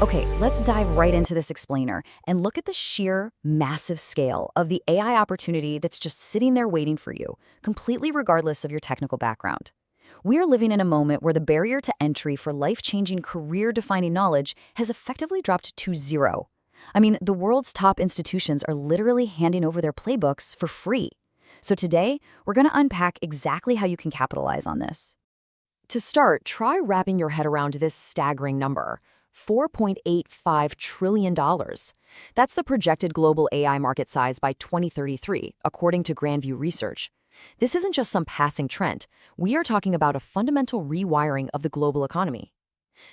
Okay, let's dive right into this explainer and look at the sheer, massive scale of the AI opportunity that's just sitting there waiting for you, completely regardless of your technical background. We are living in a moment where the barrier to entry for life-changing, career-defining knowledge has effectively dropped to zero. I mean, the world's top institutions are literally handing over their playbooks for free. So today, we're going to unpack exactly how you can capitalize on this. To start, try wrapping your head around this staggering number. $4.85 trillion. That's the projected global AI market size by 2033, according to Grandview Research. This isn't just some passing trend. We are talking about a fundamental rewiring of the global economy.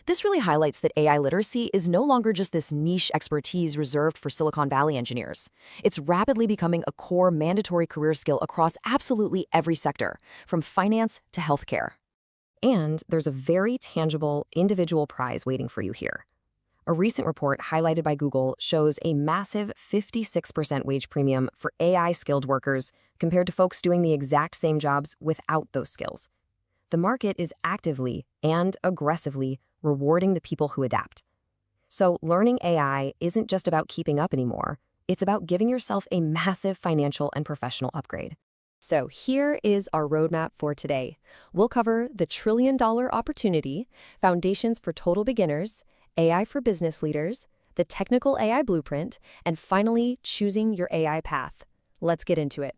This really highlights that AI literacy is no longer just this niche expertise reserved for Silicon Valley engineers. It's rapidly becoming a core mandatory career skill across absolutely every sector, from finance to healthcare. And there's a very tangible individual prize waiting for you here. A recent report highlighted by Google shows a massive 56% wage premium for AI-skilled workers compared to folks doing the exact same jobs without those skills. The market is actively and aggressively rewarding the people who adapt. So learning AI isn't just about keeping up anymore. It's about giving yourself a massive financial and professional upgrade. So here is our roadmap for today. We'll cover the trillion-dollar opportunity, foundations for total beginners, AI for business leaders, the technical AI blueprint, and finally, choosing your AI path. Let's get into it.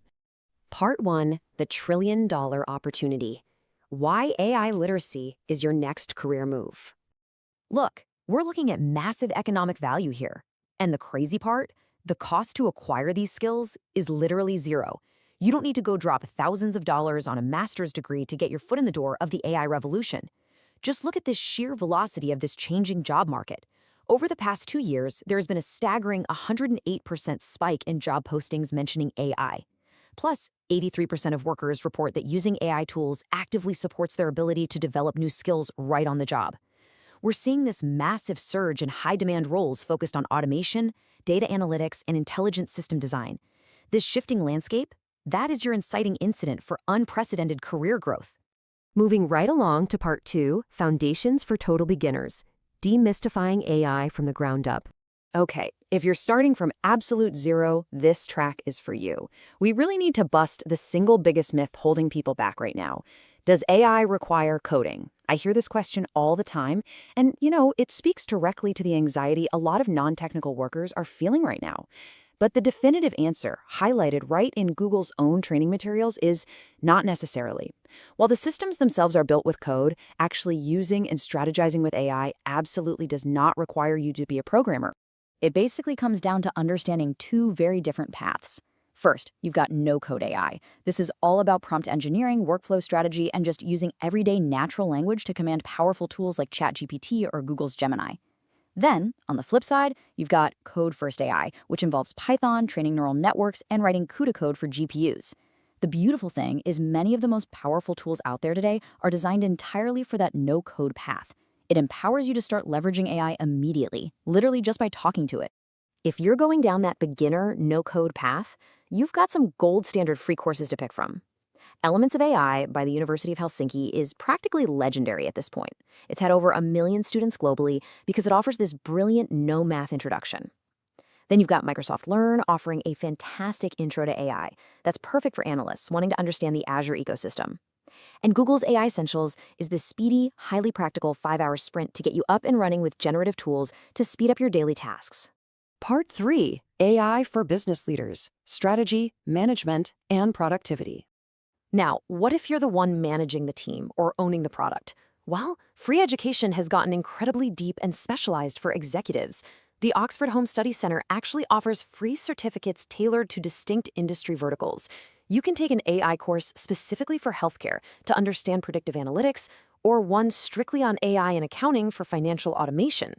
Part 1, the trillion-dollar opportunity. Why AI literacy is your next career move. Look, we're looking at massive economic value here. And the crazy part, the cost to acquire these skills is literally zero. You don't need to go drop thousands of dollars on a master's degree to get your foot in the door of the AI revolution. Just look at this sheer velocity of this changing job market. Over the past 2 years, there has been a staggering 108% spike in job postings mentioning AI. Plus, 83% of workers report that using AI tools actively supports their ability to develop new skills right on the job. We're seeing this massive surge in high-demand roles focused on automation, data analytics, and intelligent system design. This shifting landscape, that is your inciting incident for unprecedented career growth. Moving right along to Part 2, Foundations for Total Beginners, Demystifying AI from the Ground Up. Okay, if you're starting from absolute zero, this track is for you. We really need to bust the single biggest myth holding people back right now. Does AI require coding? I hear this question all the time, and it speaks directly to the anxiety a lot of non-technical workers are feeling right now. But the definitive answer, highlighted right in Google's own training materials, is not necessarily. While the systems themselves are built with code, actually using and strategizing with AI absolutely does not require you to be a programmer. It basically comes down to understanding two very different paths. First, you've got no-code AI. This is all about prompt engineering, workflow strategy, and just using everyday natural language to command powerful tools like ChatGPT or Google's Gemini. Then, on the flip side, you've got code-first AI, which involves Python, training neural networks, and writing CUDA code for GPUs. The beautiful thing is many of the most powerful tools out there today are designed entirely for that no-code path. It empowers you to start leveraging AI immediately, literally just by talking to it. If you're going down that beginner, no-code path, you've got some gold standard free courses to pick from. Elements of AI by the University of Helsinki is practically legendary at this point. It's had over 1 million students globally because it offers this brilliant no-math introduction. Then you've got Microsoft Learn offering a fantastic intro to AI that's perfect for analysts wanting to understand the Azure ecosystem. And Google's AI Essentials is this speedy, highly practical 5-hour sprint to get you up and running with generative tools to speed up your daily tasks. Part 3, AI for business leaders, strategy, management, and productivity. Now, what if you're the one managing the team or owning the product? Well, free education has gotten incredibly deep and specialized for executives. The Oxford Home Study Center actually offers free certificates tailored to distinct industry verticals. You can take an AI course specifically for healthcare to understand predictive analytics, or one strictly on AI and accounting for financial automation.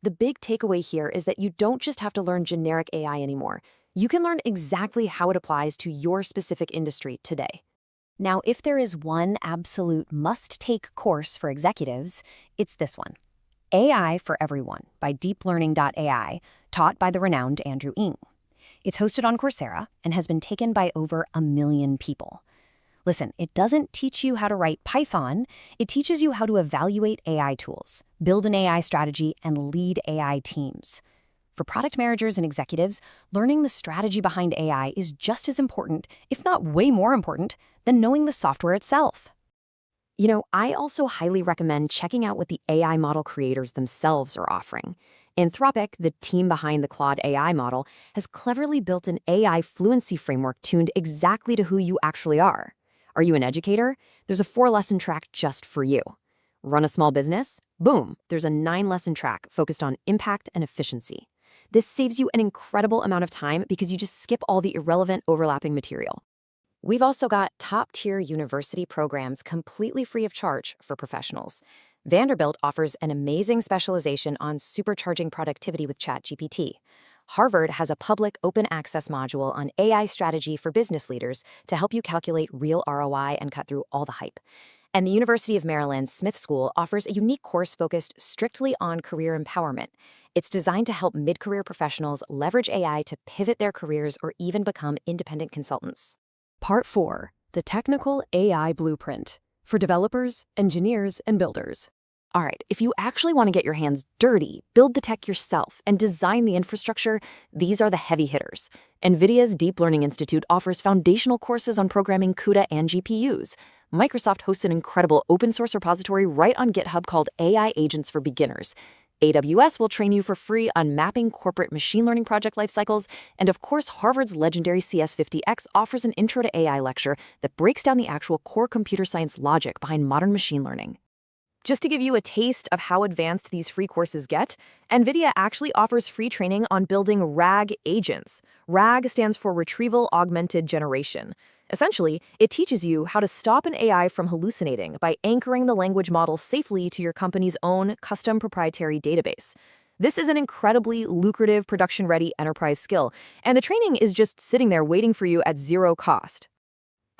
The big takeaway here is that you don't just have to learn generic AI anymore. You can learn exactly how it applies to your specific industry today. Now, if there is one absolute must-take course for executives, it's this one. AI for Everyone by deeplearning.ai, taught by the renowned Andrew Ng. It's hosted on Coursera and has been taken by over 1 million people. Listen, it doesn't teach you how to write Python. It teaches you how to evaluate AI tools, build an AI strategy, and lead AI teams. For product managers and executives, learning the strategy behind AI is just as important, if not way more important, than knowing the software itself. I also highly recommend checking out what the AI model creators themselves are offering. Anthropic, the team behind the Claude AI model, has cleverly built an AI fluency framework tuned exactly to who you actually are. Are you an educator? There's a 4-lesson track just for you. Run a small business? Boom, there's a 9-lesson track focused on impact and efficiency. This saves you an incredible amount of time because you just skip all the irrelevant overlapping material. We've also got top-tier university programs completely free of charge for professionals. Vanderbilt offers an amazing specialization on supercharging productivity with ChatGPT. Harvard has a public open-access module on AI strategy for business leaders to help you calculate real ROI and cut through all the hype. And the University of Maryland's Smith School offers a unique course focused strictly on career empowerment. It's designed to help mid-career professionals leverage AI to pivot their careers or even become independent consultants. Part 4. The Technical AI Blueprint for developers, engineers, and builders. All right, if you actually want to get your hands dirty, build the tech yourself, and design the infrastructure, these are the heavy hitters. NVIDIA's Deep Learning Institute offers foundational courses on programming CUDA and GPUs. Microsoft hosts an incredible open-source repository right on GitHub called AI Agents for Beginners. AWS will train you for free on mapping corporate machine learning project lifecycles, and of course, Harvard's legendary CS50X offers an Intro to AI lecture that breaks down the actual core computer science logic behind modern machine learning. Just to give you a taste of how advanced these free courses get, NVIDIA actually offers free training on building RAG agents. RAG stands for Retrieval Augmented Generation. Essentially, it teaches you how to stop an AI from hallucinating by anchoring the language model safely to your company's own custom proprietary database. This is an incredibly lucrative production-ready enterprise skill, and the training is just sitting there waiting for you at zero cost.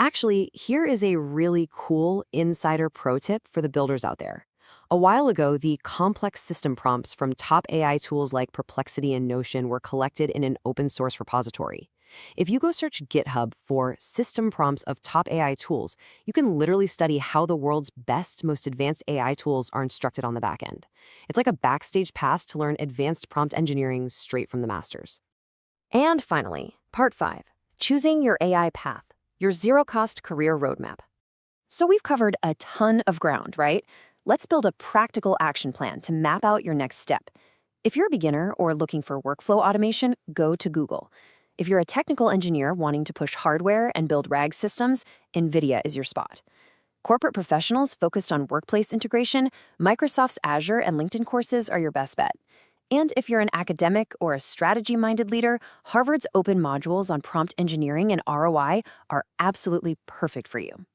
Actually, here is a really cool insider pro tip for the builders out there. A while ago, the complex system prompts from top AI tools like Perplexity and Notion were collected in an open-source repository. If you go search GitHub for system prompts of top AI tools, you can literally study how the world's best, most advanced AI tools are instructed on the back end. It's like a backstage pass to learn advanced prompt engineering straight from the masters. And finally, Part 5, choosing your AI path, your zero-cost career roadmap. So we've covered a ton of ground, right? Let's build a practical action plan to map out your next step. If you're a beginner or looking for workflow automation, go to Google. If you're a technical engineer wanting to push hardware and build RAG systems, NVIDIA is your spot. Corporate professionals focused on workplace integration, Microsoft's Azure and LinkedIn courses are your best bet. And if you're an academic or a strategy-minded leader, Harvard's open modules on prompt engineering and ROI are absolutely perfect for you.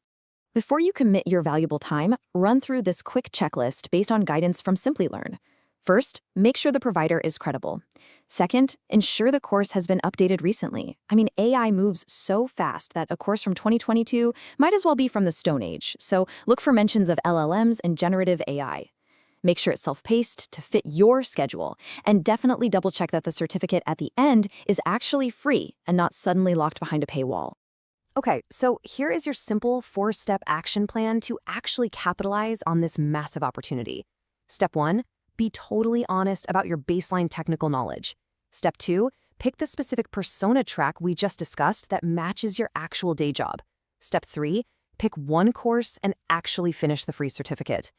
Before you commit your valuable time, run through this quick checklist based on guidance from Simplilearn. First, make sure the provider is credible. Second, ensure the course has been updated recently. AI moves so fast that a course from 2022 might as well be from the Stone Age, so look for mentions of LLMs and generative AI. Make sure it's self-paced to fit your schedule, and definitely double-check that the certificate at the end is actually free and not suddenly locked behind a paywall. Okay, so here is your simple 4-step action plan to actually capitalize on this massive opportunity. Step 1, be totally honest about your baseline technical knowledge. Step 2, pick the specific persona track we just discussed that matches your actual day job. Step 3, pick one course and actually finish the free certificate.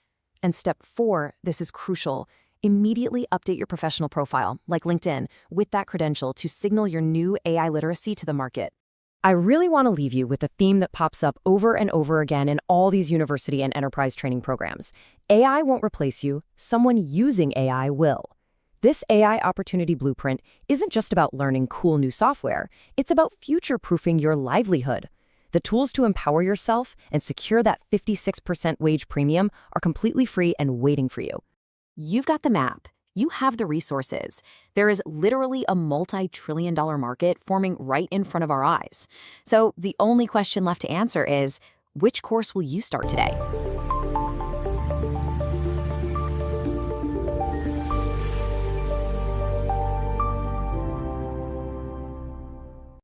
And step 4, this is crucial, immediately update your professional profile, like LinkedIn, with that credential to signal your new AI literacy to the market. I really want to leave you with a theme that pops up over and over again in all these university and enterprise training programs. AI won't replace you, someone using AI will. This AI opportunity blueprint isn't just about learning cool new software, it's about future-proofing your livelihood. The tools to empower yourself and secure that 56% wage premium are completely free and waiting for you. You've got the map. You have the resources. There is literally a multi-trillion-dollar market forming right in front of our eyes. So the only question left to answer is, which course will you start today?